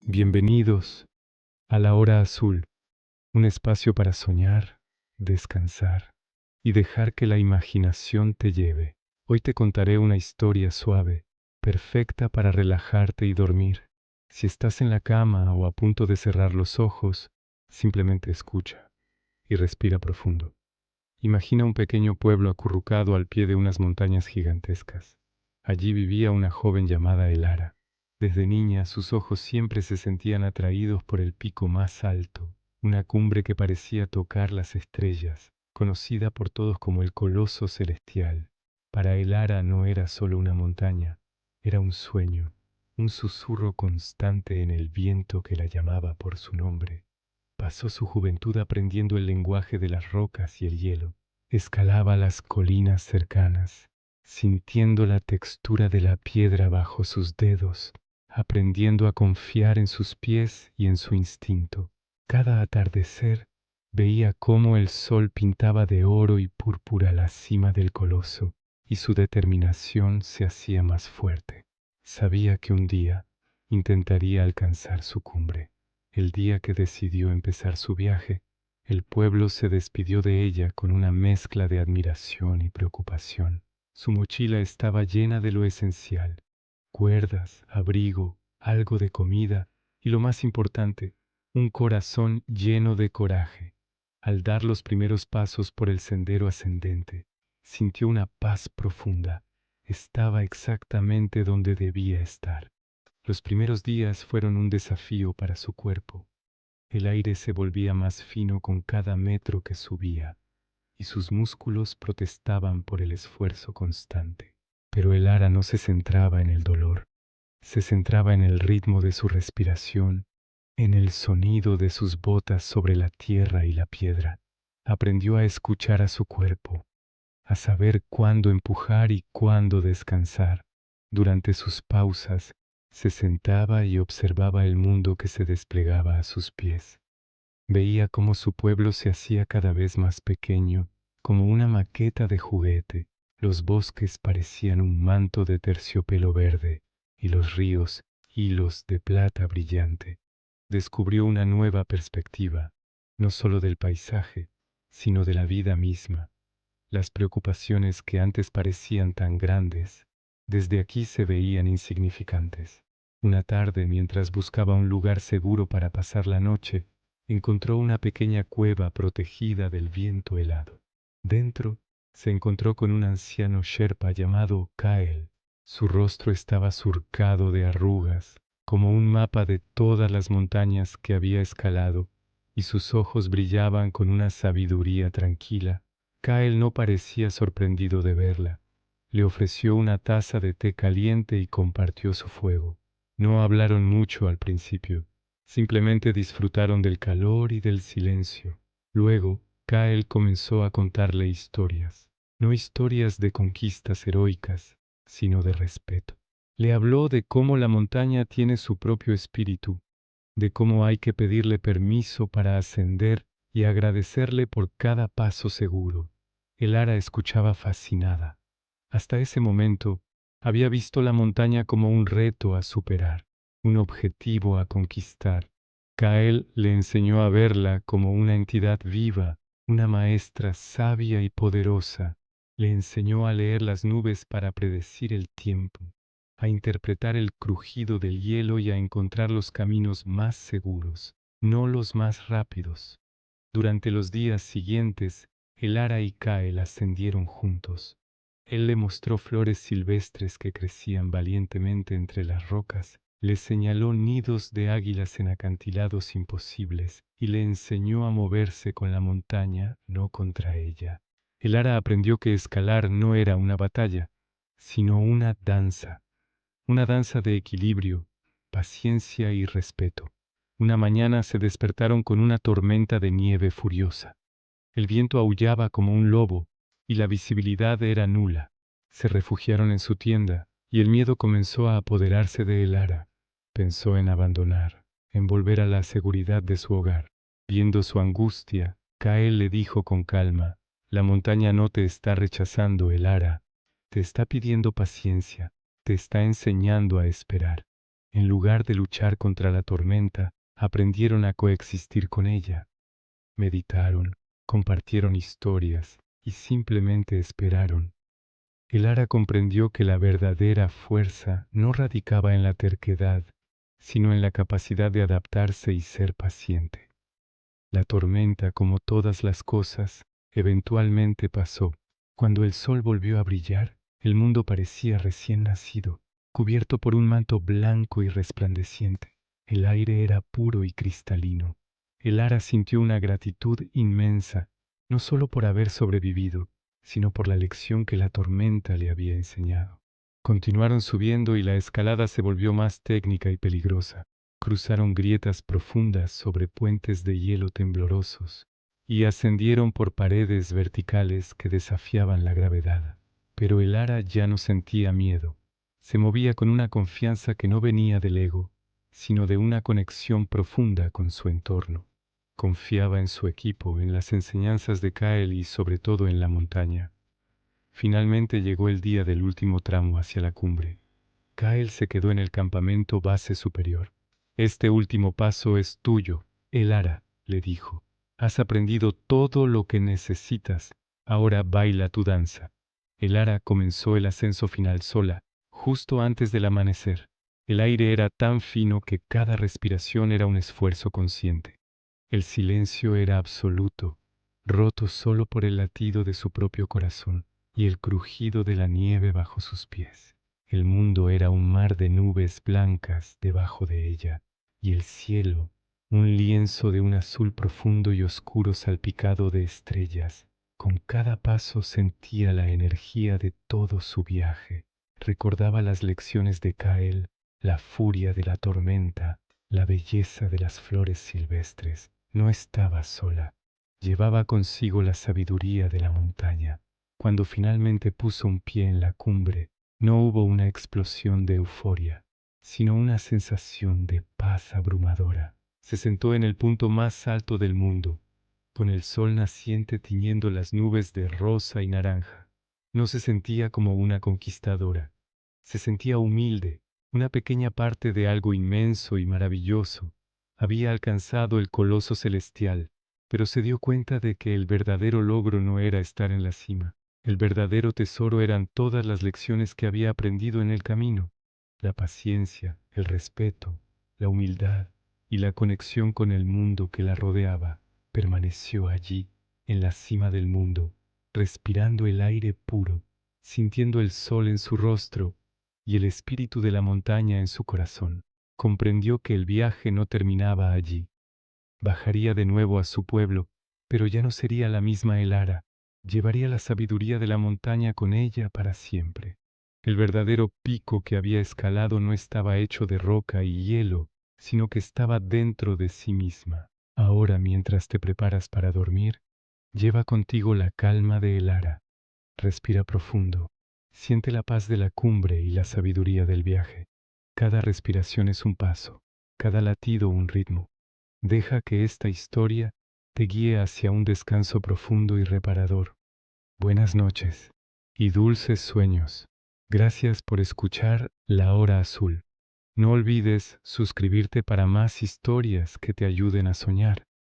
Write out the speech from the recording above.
Bienvenidos a la hora azul, un espacio para soñar, descansar y dejar que la imaginación te lleve. Hoy te contaré una historia suave, perfecta para relajarte y dormir. Si estás en la cama o a punto de cerrar los ojos, simplemente escucha y respira profundo. Imagina un pequeño pueblo acurrucado al pie de unas montañas gigantescas. Allí vivía una joven llamada Elara. Desde niña sus ojos siempre se sentían atraídos por el pico más alto, una cumbre que parecía tocar las estrellas, conocida por todos como el Coloso Celestial. Para Elara no era solo una montaña, era un sueño, un susurro constante en el viento que la llamaba por su nombre. Pasó su juventud aprendiendo el lenguaje de las rocas y el hielo. Escalaba las colinas cercanas, sintiendo la textura de la piedra bajo sus dedos, aprendiendo a confiar en sus pies y en su instinto. Cada atardecer veía cómo el sol pintaba de oro y púrpura la cima del coloso, y su determinación se hacía más fuerte. Sabía que un día intentaría alcanzar su cumbre. El día que decidió empezar su viaje, el pueblo se despidió de ella con una mezcla de admiración y preocupación. Su mochila estaba llena de lo esencial: cuerdas, abrigo, algo de comida y, lo más importante, un corazón lleno de coraje. Al dar los primeros pasos por el sendero ascendente, sintió una paz profunda. Estaba exactamente donde debía estar. Los primeros días fueron un desafío para su cuerpo. El aire se volvía más fino con cada metro que subía, y sus músculos protestaban por el esfuerzo constante. Pero Elara no se centraba en el dolor, se centraba en el ritmo de su respiración, en el sonido de sus botas sobre la tierra y la piedra. Aprendió a escuchar a su cuerpo, a saber cuándo empujar y cuándo descansar. Durante sus pausas, se sentaba y observaba el mundo que se desplegaba a sus pies. Veía cómo su pueblo se hacía cada vez más pequeño, como una maqueta de juguete. Los bosques parecían un manto de terciopelo verde, y los ríos hilos de plata brillante. Descubrió una nueva perspectiva, no solo del paisaje, sino de la vida misma. Las preocupaciones que antes parecían tan grandes, desde aquí se veían insignificantes. Una tarde, mientras buscaba un lugar seguro para pasar la noche, encontró una pequeña cueva protegida del viento helado. Dentro, se encontró con un anciano sherpa llamado Kael. Su rostro estaba surcado de arrugas, como un mapa de todas las montañas que había escalado, y sus ojos brillaban con una sabiduría tranquila. Kael no parecía sorprendido de verla. Le ofreció una taza de té caliente y compartió su fuego. No hablaron mucho al principio, simplemente disfrutaron del calor y del silencio. Luego, Kael comenzó a contarle historias, no historias de conquistas heroicas, sino de respeto. Le habló de cómo la montaña tiene su propio espíritu, de cómo hay que pedirle permiso para ascender y agradecerle por cada paso seguro. Elara escuchaba fascinada. Hasta ese momento, había visto la montaña como un reto a superar, un objetivo a conquistar. Kael le enseñó a verla como una entidad viva, una maestra sabia y poderosa. Le enseñó a leer las nubes para predecir el tiempo, a interpretar el crujido del hielo y a encontrar los caminos más seguros, no los más rápidos. Durante los días siguientes, Elara y Kael ascendieron juntos. Él le mostró flores silvestres que crecían valientemente entre las rocas, le señaló nidos de águilas en acantilados imposibles y le enseñó a moverse con la montaña, no contra ella. Elara aprendió que escalar no era una batalla, sino una danza de equilibrio, paciencia y respeto. Una mañana se despertaron con una tormenta de nieve furiosa. El viento aullaba como un lobo, y la visibilidad era nula. Se refugiaron en su tienda, y el miedo comenzó a apoderarse de Elara. Pensó en abandonar, en volver a la seguridad de su hogar. Viendo su angustia, Kael le dijo con calma: «La montaña no te está rechazando, Elara. Te está pidiendo paciencia, te está enseñando a esperar». En lugar de luchar contra la tormenta, aprendieron a coexistir con ella. Meditaron, compartieron historias y simplemente esperaron. El Ara comprendió que la verdadera fuerza no radicaba en la terquedad, sino en la capacidad de adaptarse y ser paciente. La tormenta, como todas las cosas, eventualmente pasó. Cuando el sol volvió a brillar, el mundo parecía recién nacido, cubierto por un manto blanco y resplandeciente. El aire era puro y cristalino. El Ara sintió una gratitud inmensa, no solo por haber sobrevivido, sino por la lección que la tormenta le había enseñado. Continuaron subiendo y la escalada se volvió más técnica y peligrosa. Cruzaron grietas profundas sobre puentes de hielo temblorosos y ascendieron por paredes verticales que desafiaban la gravedad. Pero el Ara ya no sentía miedo. Se movía con una confianza que no venía del ego, sino de una conexión profunda con su entorno. Confiaba en su equipo, en las enseñanzas de Kael y sobre todo en la montaña. Finalmente llegó el día del último tramo hacia la cumbre. Kael se quedó en el campamento base superior. Este último paso es tuyo, el Ara, le dijo. Has aprendido todo lo que necesitas. Ahora baila tu danza. El Ara comenzó el ascenso final sola, justo antes del amanecer. El aire era tan fino que cada respiración era un esfuerzo consciente. El silencio era absoluto, roto solo por el latido de su propio corazón y el crujido de la nieve bajo sus pies. El mundo era un mar de nubes blancas debajo de ella, y el cielo, un lienzo de un azul profundo y oscuro salpicado de estrellas. Con cada paso sentía la energía de todo su viaje. Recordaba las lecciones de Kael, la furia de la tormenta, la belleza de las flores silvestres. No estaba sola. Llevaba consigo la sabiduría de la montaña. Cuando finalmente puso un pie en la cumbre, no hubo una explosión de euforia, sino una sensación de paz abrumadora. Se sentó en el punto más alto del mundo, con el sol naciente tiñendo las nubes de rosa y naranja. No se sentía como una conquistadora. Se sentía humilde, una pequeña parte de algo inmenso y maravilloso. Había alcanzado el coloso celestial, pero se dio cuenta de que el verdadero logro no era estar en la cima. El verdadero tesoro eran todas las lecciones que había aprendido en el camino. La paciencia, el respeto, la humildad y la conexión con el mundo que la rodeaba. Permaneció allí, en la cima del mundo, respirando el aire puro, sintiendo el sol en su rostro y el espíritu de la montaña en su corazón. Comprendió que el viaje no terminaba allí. Bajaría de nuevo a su pueblo, pero ya no sería la misma Elara. Llevaría la sabiduría de la montaña con ella para siempre. El verdadero pico que había escalado no estaba hecho de roca y hielo, sino que estaba dentro de sí misma. Ahora, mientras te preparas para dormir, lleva contigo la calma de Elara. Respira profundo. Siente la paz de la cumbre y la sabiduría del viaje. Cada respiración es un paso, cada latido un ritmo. Deja que esta historia te guíe hacia un descanso profundo y reparador. Buenas noches y dulces sueños. Gracias por escuchar La Hora Azul. No olvides suscribirte para más historias que te ayuden a soñar.